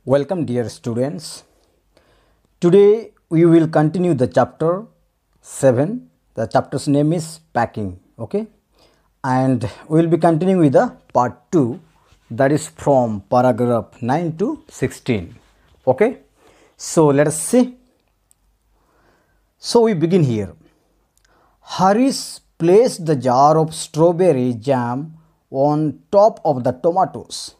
Welcome dear students. Today we will continue the chapter 7. The chapter's name is packing. Okay. And we will be continuing with the part 2, that is from paragraph 9 to 16. Okay. So let us see. So we begin here. Harris placed the jar of strawberry jam on top of the tomatoes.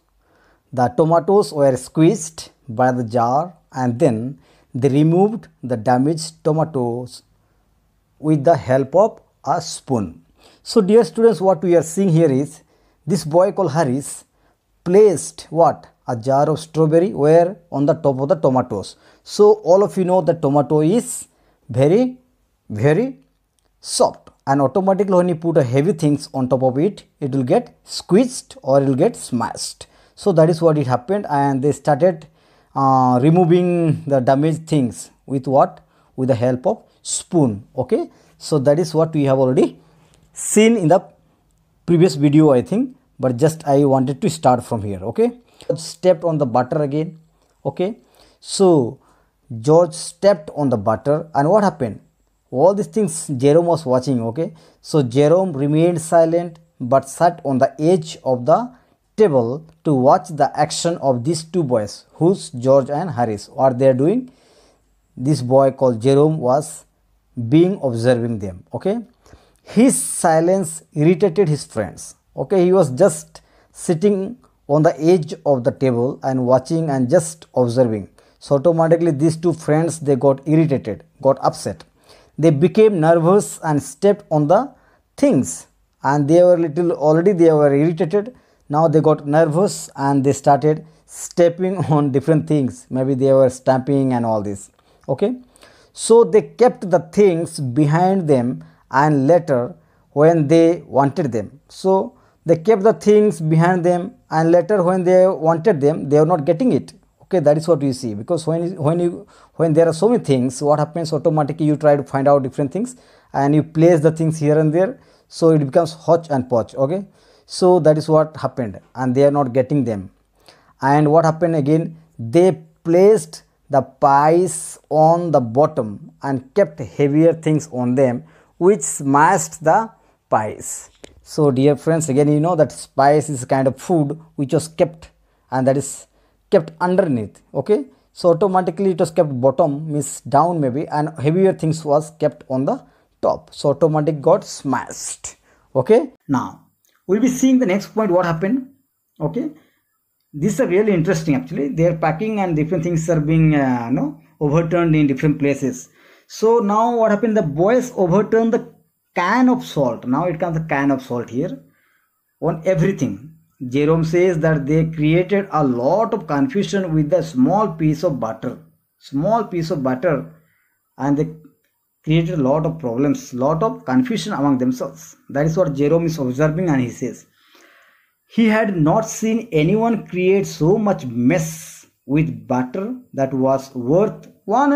The tomatoes were squeezed by the jar and then they removed the damaged tomatoes with the help of a spoon. So dear students, what we are seeing here is this boy called Harris placed what? A jar of strawberry where on the top of the tomatoes. So all of you know the tomato is very soft, and automatically when you put a heavy things on top of it, it will get squeezed or it will get smashed. So that is what it happened, and they started removing the damaged things with what? With the help of spoon. Okay, so that is what we have already seen in the previous video, I think, but just I wanted to start from here. Okay, stepped on the butter again. Okay, so George stepped on the butter, and what happened? All these things Jerome was watching. Okay, so Jerome remained silent but sat on the edge of the table to watch the action of these two boys, who's George and Harris. What they are doing? This boy called Jerome was observing them. Okay, his silence irritated his friends. Okay, he was just sitting on the edge of the table and watching and just observing. So automatically these two friends, they got irritated, got upset. They became nervous and stepped on the things, and they were already they were irritated. Now they got nervous and they started stepping on different things. Maybe they were stamping and all this. Okay, so they kept the things behind them, and later when they wanted them, so they kept the things behind them, and later when they wanted them, they are not getting it. Okay, that is what you see, because when there are so many things, what happens? Automatically you try to find out different things and you place the things here and there, so it becomes hodge and podge. Okay, so that is what happened, and they are not getting them. And what happened again? They placed the pies on the bottom and kept heavier things on them, which smashed the pies. So dear friends, again you know that spice is a kind of food which was kept, and that is kept underneath. Okay, so automatically it was kept bottom, means down maybe, and heavier things was kept on the top, so automatic got smashed. Okay, now we'll be seeing the next point, what happened. Okay, this is really interesting actually. They are packing and different things are being overturned in different places. So now what happened? The boys overturned the can of salt. Now it comes the can of salt here on everything. Jerome says that they created a lot of confusion with the small piece of butter, and they created a lot of problems, lot of confusion among themselves. That is what Jerome is observing, and he says he had not seen anyone create so much mess with butter that was worth 1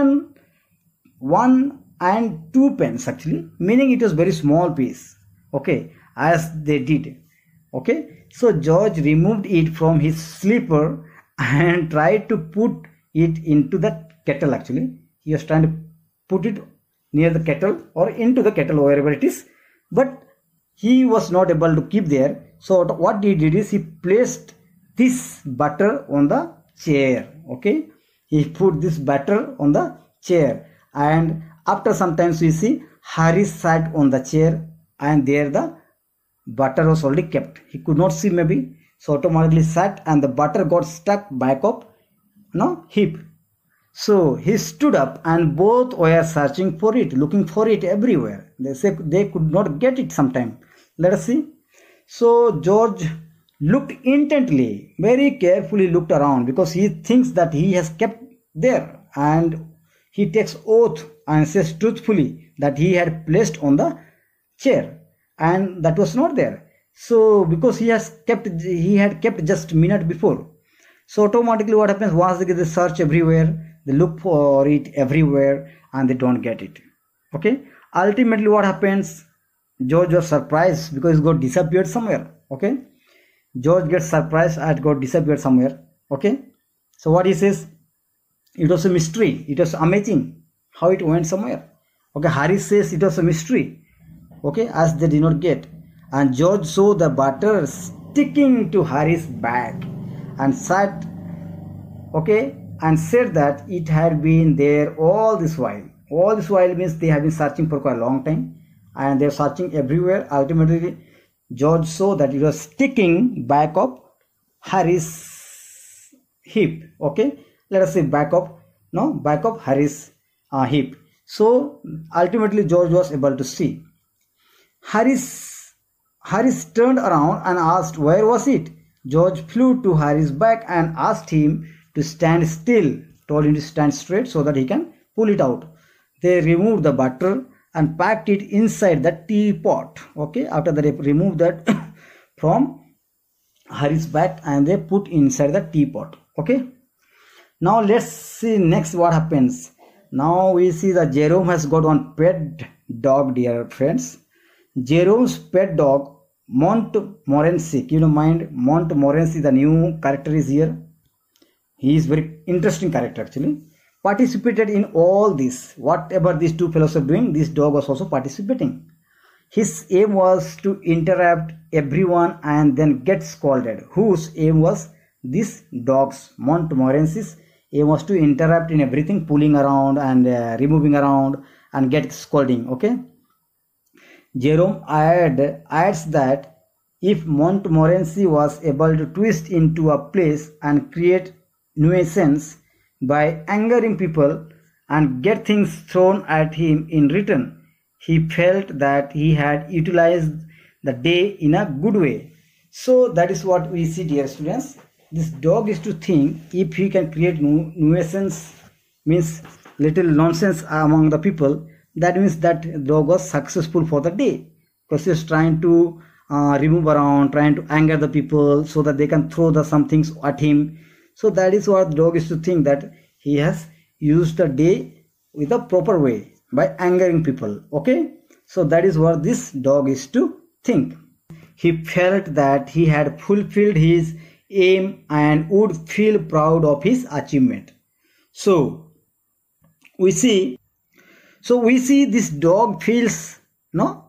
and 2 pence actually, meaning it was very small piece. Okay, as they did. Okay, so George removed it from his slipper and tried to put it into the kettle. Actually, he was trying to put it near the kettle or into the kettle, wherever it is, but he was not able to keep there. So what he did is he placed this butter on the chair. Okay, he put this butter on the chair, and after some time we see Harry sat on the chair, and there the butter was already kept. He could not see maybe, so automatically sat, and the butter got stuck back up heap. So he stood up, and both were searching for it, looking for it everywhere. They say they could not get it sometime. Let us see. So George looked intently, very carefully looked around, because he thinks that he has kept there, and he takes oath and says truthfully that he had placed on the chair, and that was not there. So because he had kept just a minute before, so automatically what happens? Once they search everywhere, they look for it everywhere, and they don't get it. Okay, ultimately what happens? George was surprised because it got disappeared somewhere. Okay, George gets surprised and got disappeared somewhere. Okay, So what he says, it was a mystery. It was amazing how it went somewhere. Okay, Harris says it was a mystery. Okay, as they did not get. And George saw the butter sticking to Harris' back and sat, okay, and said that it had been there all this while. All this while means they have been searching for quite a long time, and they're searching everywhere. Ultimately, George saw that it was sticking back of Harris' hip. Okay, let us say back of Harris' hip. So ultimately, George was able to see. Harris turned around and asked, where was it? George flew to Harris' back and asked him to stand still, told him to stand straight so that he can pull it out. They removed the butter and packed it inside the teapot. Okay, after that they removed that from Harris' back and they put inside the teapot. Okay, now let's see next what happens. Now we see that Jerome has got one pet dog, dear friends. Jerome's pet dog, Montmorency. Keep in mind, Montmorency, the new character is here. He is very interesting character actually. Participated in all this. Whatever these two fellows are doing, this dog was also participating. His aim was to interrupt everyone and then get scolded. Whose aim was this dog's, Montmorency's aim was to interrupt in everything, pulling around and removing around and get scolding. Okay. Jerome adds that if Montmorency was able to twist into a place and create nuisance by angering people and get things thrown at him in return, he felt that he had utilized the day in a good way. So that is what we see, dear students. This dog is to think if he can create nuisance, means little nonsense among the people, that means that dog was successful for the day, because he was trying to remove around, trying to anger the people so that they can throw some things at him. So that is what the dog is to think, that he has used the day with a proper way by angering people. Okay, so that is what this dog is to think. He felt that he had fulfilled his aim and would feel proud of his achievement. So we see this dog feels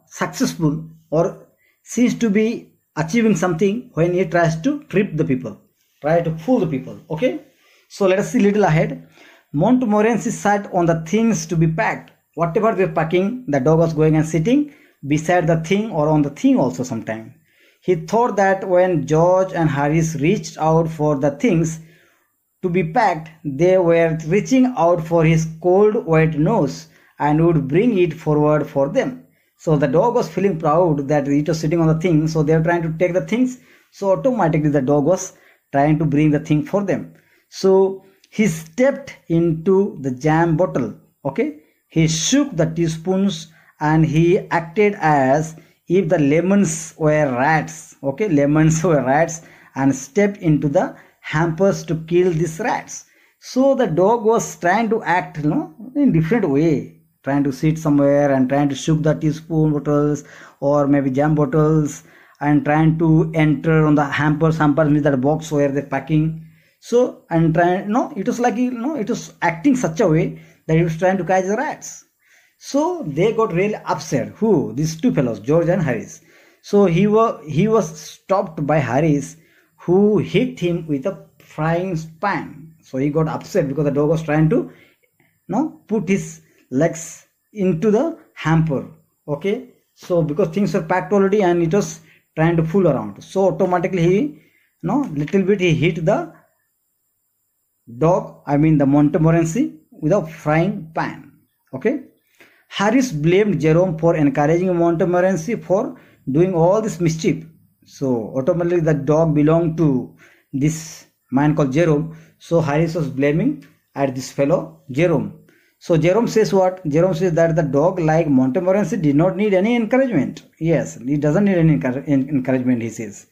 successful or seems to be achieving something when he tries to trip the people, try to fool the people. Okay, so let us see little ahead. Montmorency sat on the things to be packed. Whatever they were packing, the dog was going and sitting beside the thing or on the thing also sometime. He thought that when George and Harris reached out for the things to be packed, they were reaching out for his cold wet nose and would bring it forward for them. So the dog was feeling proud that it was sitting on the thing, so they were trying to take the things. So automatically the dog was trying to bring the thing for them. So he stepped into the jam bottle. Okay, he shook the teaspoons and he acted as if the lemons were rats. Okay, lemons were rats, and stepped into the hampers to kill these rats. So the dog was trying to act in different way, trying to sit somewhere and trying to shook the teaspoon bottles or maybe jam bottles and trying to enter on the hampers means that box where they're packing. So and trying it was like it was acting such a way that he was trying to catch the rats. So they got really upset. Who? These two fellows, George and Harris. So he was stopped by Harris, who hit him with a frying pan. So he got upset because the dog was trying to put his legs into the hamper. Okay, so because things were packed already and it was trying to fool around, so automatically he little bit he hit the dog, I mean the Montmorency, with a frying pan. Okay, Harris blamed Jerome for encouraging Montmorency for doing all this mischief. So automatically the dog belonged to this man called Jerome. So Harris was blaming at this fellow Jerome. So Jerome says what? Jerome says that the dog, like Montmorency, did not need any encouragement. Yes, it doesn't need any encouragement, he says.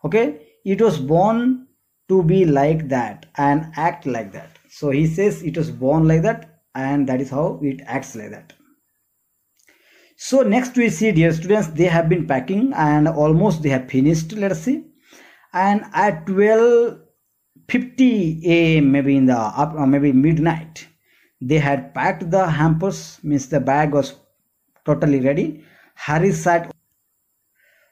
Okay, it was born to be like that and act like that. So he says it was born like that and that is how it acts like that. So next we see, dear students, they have been packing and almost they have finished. Let us see. And at 12 7:50 a.m. maybe in the maybe midnight. They had packed the hampers, means the bag was totally ready. Harris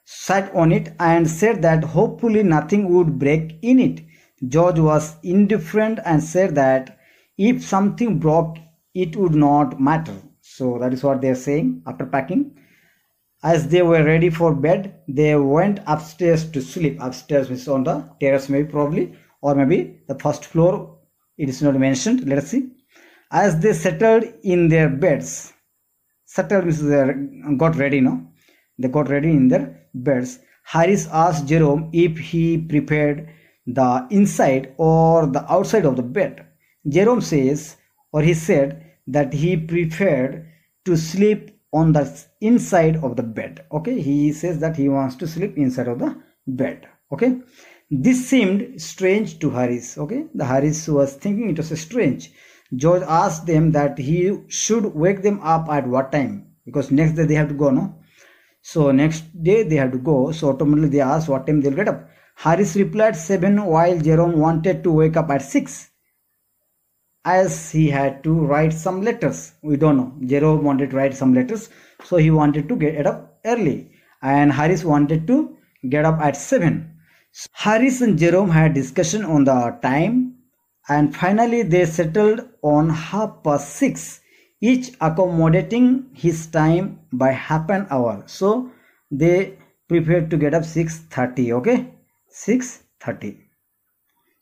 sat on it and said that hopefully nothing would break in it. George was indifferent and said that if something broke, it would not matter. So that is what they are saying after packing. As they were ready for bed, they went upstairs to sleep. Upstairs means on the terrace, maybe, probably, or maybe the first floor. It is not mentioned. Let us see. As they settled in their beds, settled means they got ready, no? They got ready in their beds. Harris asked Jerome if he prepared the inside or the outside of the bed. Jerome says, or he said, that he preferred to sleep on the inside of the bed. Okay, he says that he wants to sleep inside of the bed. Okay, this seemed strange to Harris. Okay, the Harris was thinking it was strange. George asked them that he should wake them up at what time, because next day they have to go, no? So next day they have to go. So automatically they asked what time they'll get up. Harris replied 7, while Jerome wanted to wake up at 6. As he had to write some letters. We don't know. Jerome wanted to write some letters, so he wanted to get up early. And Harris wanted to get up at 7. Harris and Jerome had discussion on the time, and finally they settled on 6:30, each accommodating his time by half an hour. So they prepared to get up 6:30. Okay, 6:30.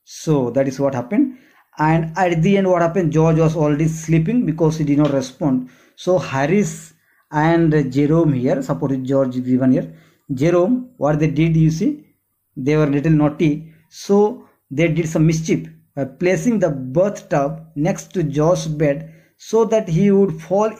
So that is what happened. And at the end, what happened? George was already sleeping because he did not respond. So Harris and Jerome here, suppose George is given here. Jerome, what they did, you see, they were little naughty. So they did some mischief by placing the bathtub next to George's bed so that he would fall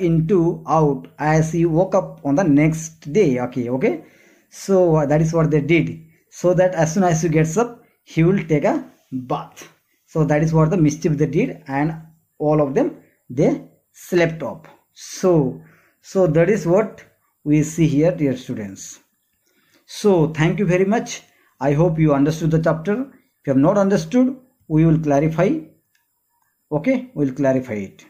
out as he woke up on the next day. Okay. So that is what they did, so that as soon as he gets up, he will take a bath. So that is what the mischief they did, and all of them, they slept off. So that is what we see here, dear students. So thank you very much. I hope you understood the chapter. If you have not understood, we will clarify. Okay, we will clarify it.